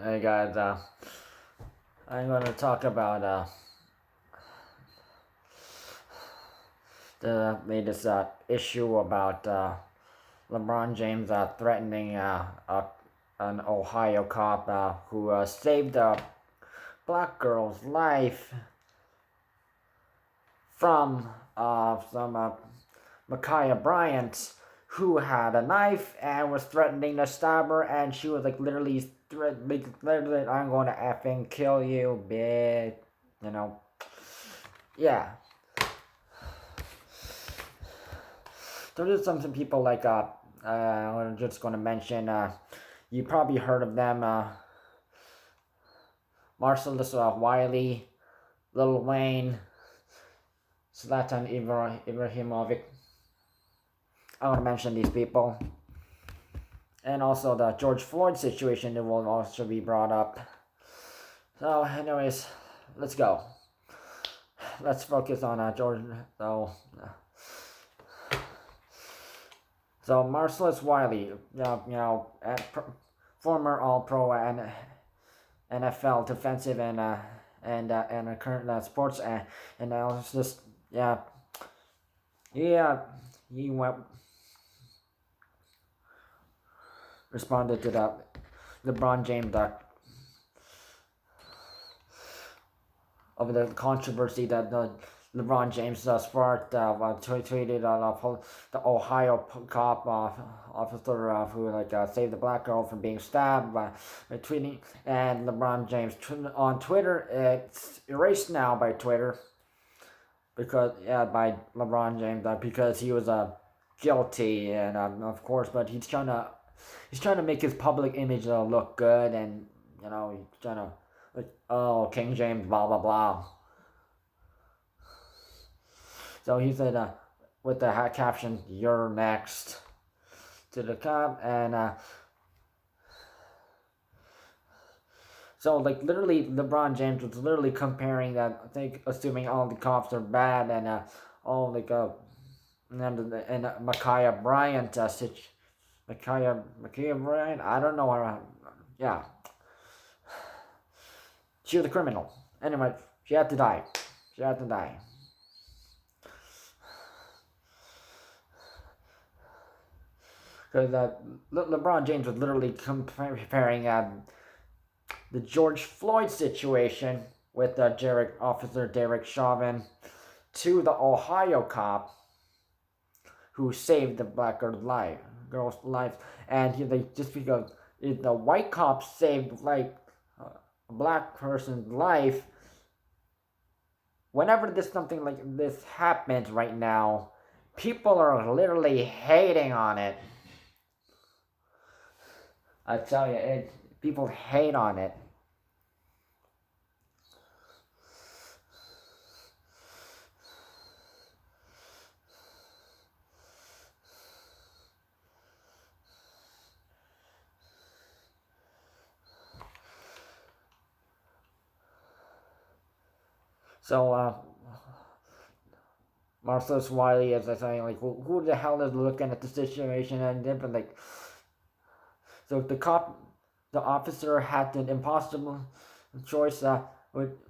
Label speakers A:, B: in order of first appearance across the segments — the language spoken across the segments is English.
A: Hey guys, I'm going to talk about the latest issue about LeBron James threatening an Ohio cop who saved a black girl's life from some Micaiah Bryant, who had a knife and was threatening to stab her, and she was like literally literally, I'm going to effing kill you, bitch. You know, yeah. There's some people like I'm just going to mention. You probably heard of them. Marcellus Wiley, Lil Wayne, Zlatan Ibrahimovic. I want to mention these people. And also the George Floyd situation that will also be brought up. So, anyways, let's go. Let's focus on George. So Marcellus Wiley, former All-Pro and NFL defensive and a current sports analyst. He went responded to the LeBron James over the controversy that LeBron James sparked tweeted the Ohio cop officer who saved the black girl from being stabbed by tweeting, and LeBron James on Twitter. It's erased now by Twitter because by LeBron James because he was guilty, and of course, but he's trying to make his public image look good, and he's trying to King James blah blah blah. So he said with the caption, "You're next," to the cop, and so literally LeBron James was literally comparing that. I think assuming all the cops are bad, and all and Micaiah Bryant Micaiah Bryant. I don't know her. Yeah, she was a criminal. Anyway, she had to die. Because LeBron James was literally comparing the George Floyd situation with Officer Derek Chauvin to the Ohio cop who saved the black girl's life, and just because the white cop saved a black person's life. Whenever something like this happens right now, people are literally hating on it. I tell you, people hate on it. So, Marcellus Wiley is saying, who the hell is looking at the situation and different, so the officer had an impossible choice,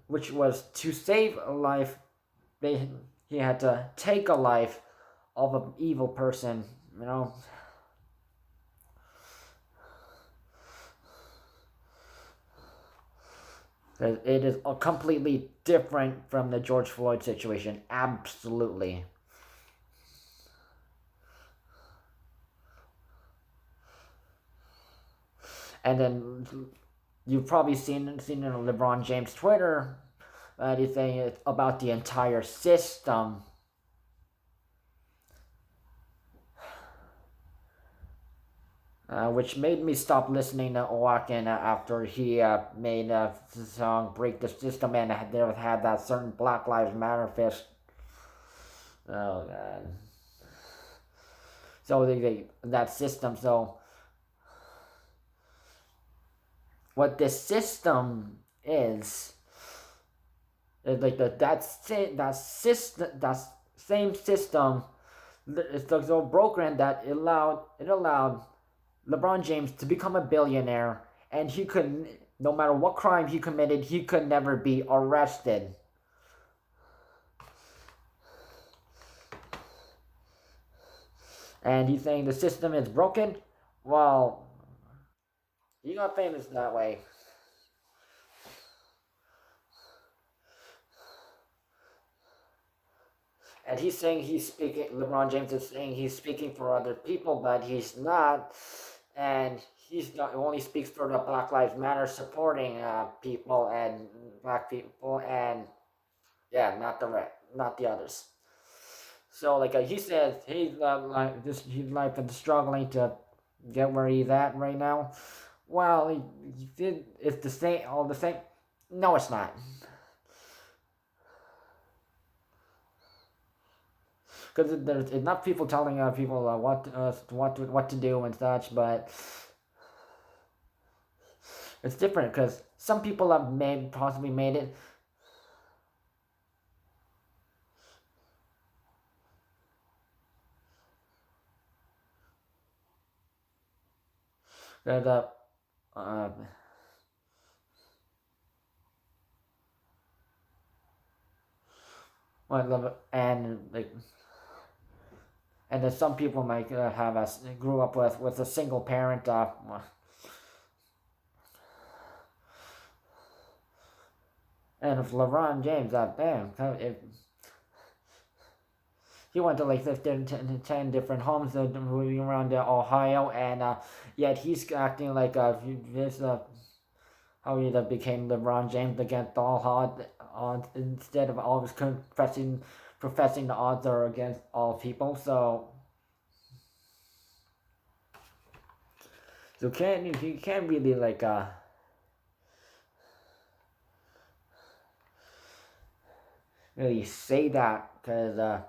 A: which was to save a life. He had to take a life of an evil person, It is completely different from the George Floyd situation. Absolutely. And then you've probably seen on LeBron James' Twitter that he's saying it's about the entire system. Which made me stop listening to Oaken after he made the song "Break the System" and there had that certain Black Lives Matter fist. Oh god. So that system. So what this system is that same system. It's so broken that it allowed LeBron James to become a billionaire, and he could no matter what crime he committed, he could never be arrested. And he's saying the system is broken. Well, he got famous that way. And he's saying he's speaking, LeBron James is saying he's speaking for other people, but he's not. And he's not, only speaks for the Black Lives Matter supporting people and black people, and yeah, not the others. So like he says, he's like this, his life is struggling to get where he's at right now. Well, he did. It's the same, all the same. No, it's not. Because there's enough people telling people what to do and such, but it's different because some people have possibly made it. There's a uh, and like, and then some people might have grew up with a single parent. And if LeBron James, damn, if he went to like 10 different homes moving around Ohio, and yet he's acting like this how he became LeBron James against all odds instead of always professing the odds are against all people. So you can't really like really say that because.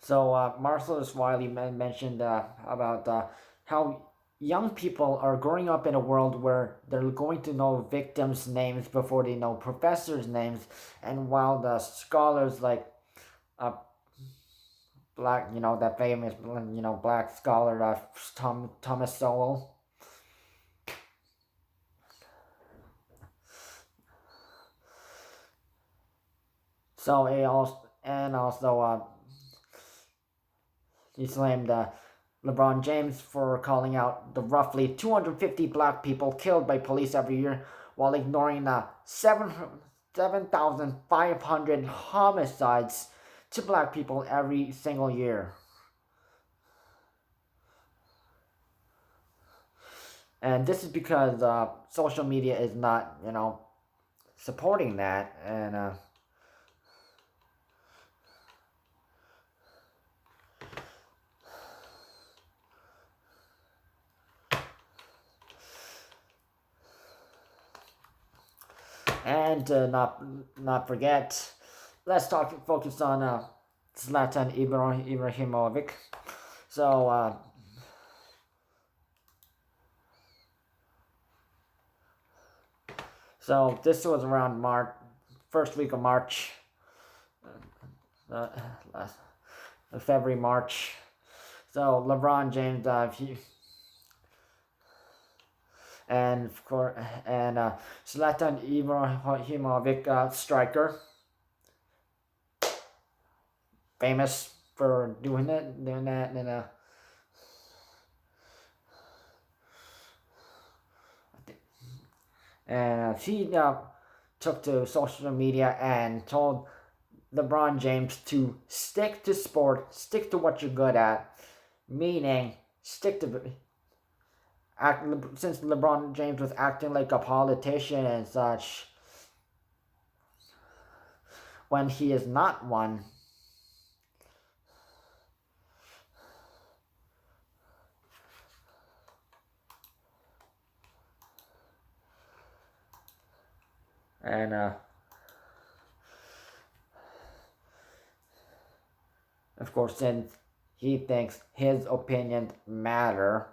A: So Marcellus Wiley mentioned about how young people are growing up in a world where they're going to know victims' names before they know professors' names, and while the scholars like uh, black, that famous black scholar Thomas Sowell. So he slammed LeBron James for calling out the roughly 250 black people killed by police every year while ignoring 7,500 homicides to black people every single year. And this is because social media is not, supporting that. And not forget, let's focus on Zlatan Ibrahimovic. So this was around first week of March, February, March. So LeBron James, and of course, and Zlatan Ibrahimovic, striker, famous for doing that, and he took to social media and told LeBron James to stick to sport, stick to what you're good at, meaning stick to. Since LeBron James was acting like a politician and such, when he is not one. And of course, since he thinks his opinions matter,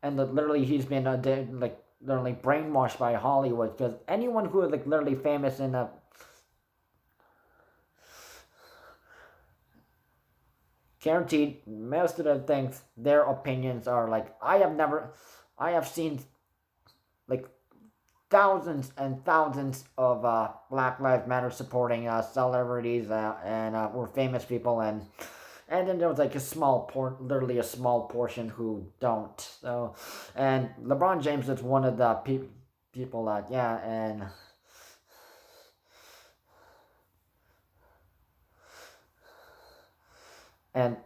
A: and literally he's been literally brainwashed by Hollywood, because anyone who is literally famous in guaranteed most of the things, their opinions are like, I have seen like thousands and thousands of Black Lives Matter supporting celebrities or famous people, and then there was like literally a small portion who don't. So, and LeBron James is one of the people that, yeah, and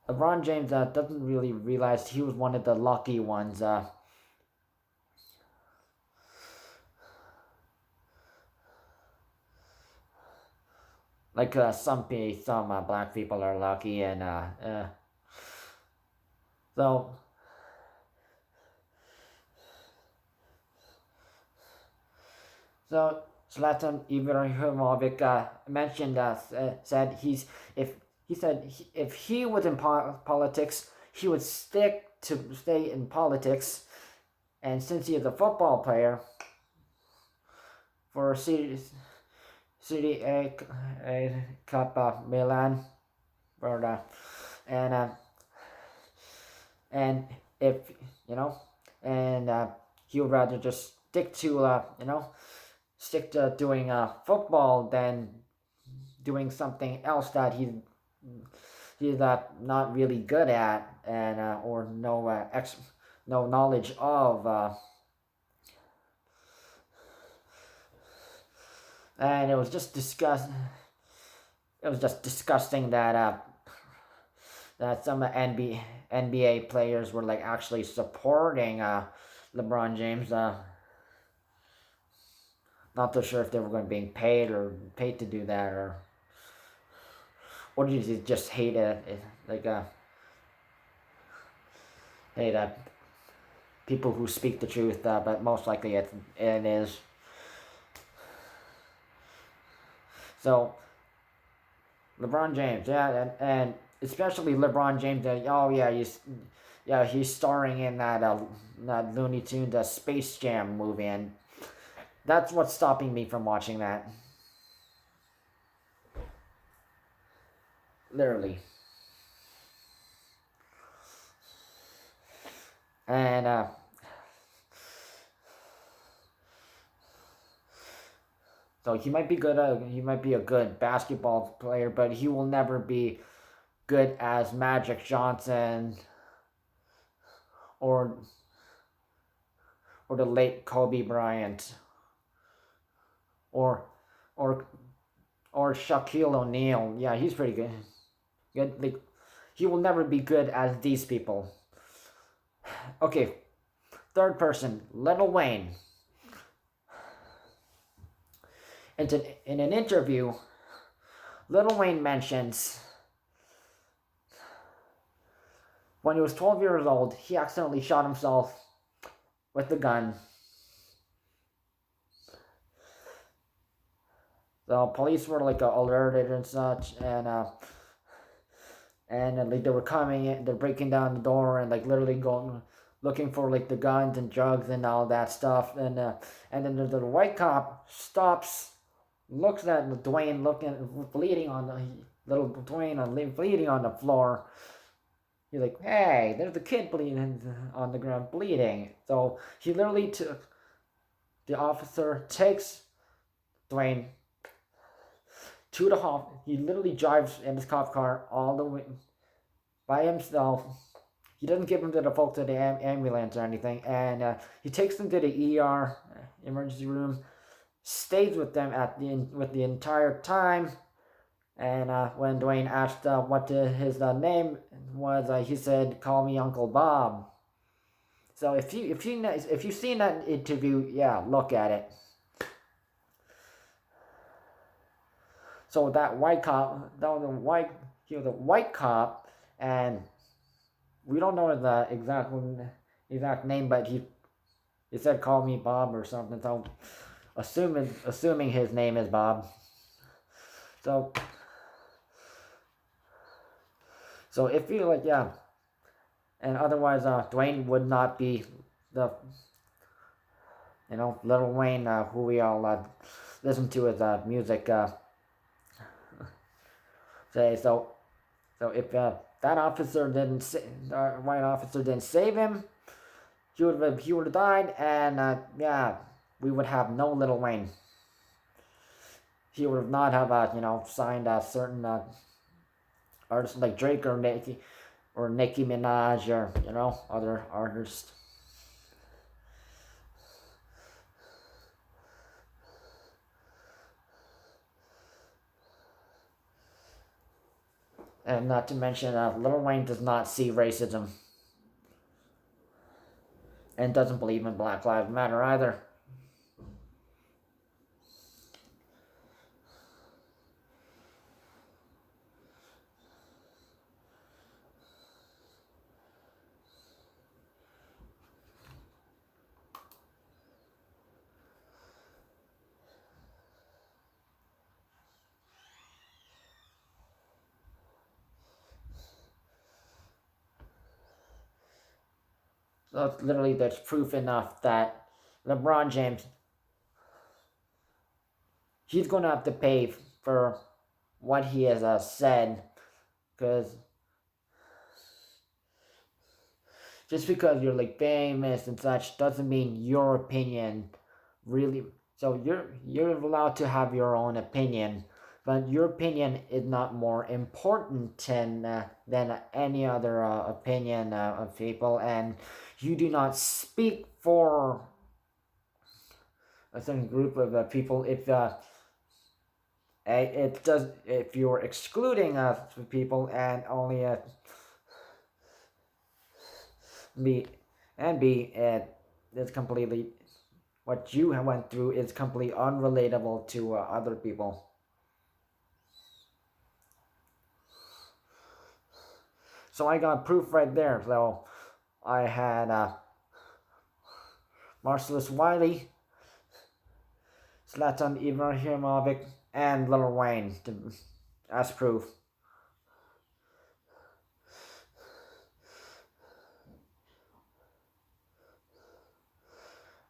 A: LeBron James doesn't really realize he was one of the lucky ones. Like some black people are lucky, and so Zlatan Ibrahimovic mentioned said if he was in politics, he would stay in politics, and since he is a football player for City A Cup Milan, or and if you know, and he would rather just stick to doing football than doing something else that he's not really good at, and or no knowledge of, and it was just disgusting that some NBA players were like actually supporting LeBron James. Not too sure if they were going to be paid to do that, or did you just hate it like hate people who speak the truth, but most likely it is. So LeBron James, yeah, and especially LeBron James. Oh yeah, he's starring in that Looney Tunes Space Jam movie, and that's what's stopping me from watching that. Literally. And so he might be good. He might be a good basketball player, but he will never be good as Magic Johnson or the late Kobe Bryant or or Shaquille O'Neal. Yeah, he's pretty good. Like, he will never be good as these people. Okay, third person, Lil Wayne. In an interview, Lil Wayne mentions when he was 12 years old, he accidentally shot himself with the gun. The police were like alerted and such, and like they were coming in, they're breaking down the door and like literally going looking for like the guns and drugs and all that stuff, and then the white cop stops, looks at Dwayne bleeding on the little Dwayne bleeding on the floor. He's like, hey, there's a kid bleeding on the ground, bleeding. So he literally took, the officer takes Dwayne to the hospital. He literally drives in his cop car all the way by himself. He doesn't give him to the folks at the ambulance or anything, and he takes them to the ER, emergency room, stays with them with the entire time. And when Dwayne asked what his name was, he said, "Call me Uncle Bob." So if you've seen that interview, yeah, look at it. So that white cop, he was a white cop, and we don't know the exact name, but he said, "Call me Bob" or something. So assuming his name is Bob. So if you like, yeah, and otherwise, Dwayne would not be the, Lil Wayne, who we all listen to his music today. So So if that officer didn't, white officer didn't save him, he would have died, and yeah, we would have no Lil Wayne. He would have not have signed certain artists like Drake or Nicki Minaj or other artists. And not to mention, Lil Wayne does not see racism and doesn't believe in Black Lives Matter either. So it's literally, there's proof enough that LeBron James, he's going to have to pay for what he has said, because just because you're like famous and such doesn't mean your opinion really. So you're allowed to have your own opinion, but your opinion is not more important than any other opinion of people, and you do not speak for a certain group of people if it does, if you're excluding people and only it's completely, what you went through is completely unrelatable to other people. So I got proof right there. So I had Marcellus Wiley, Zlatan Ibrahimovic, and Lil Wayne as proof.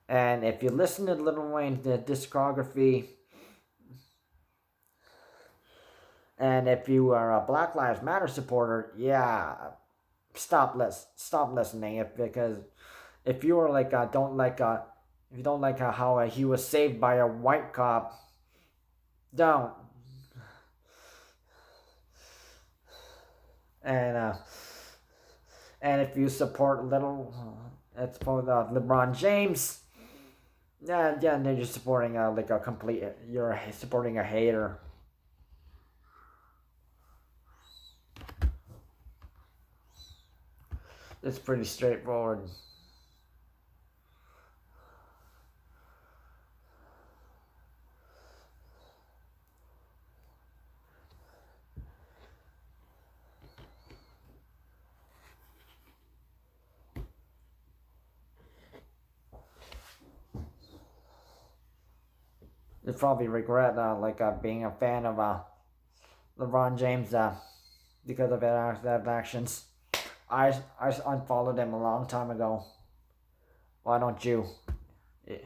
A: And if you listen to Lil Wayne's discography, and if you are a Black Lives Matter supporter, yeah, stop listening. Because if you are like if you don't like how he was saved by a white cop, don't. And if you support LeBron James, yeah, then you're supporting you're supporting a hater. It's pretty straightforward. You probably regret being a fan of LeBron James because of that actions. I unfollowed him a long time ago. Why don't you? Yeah.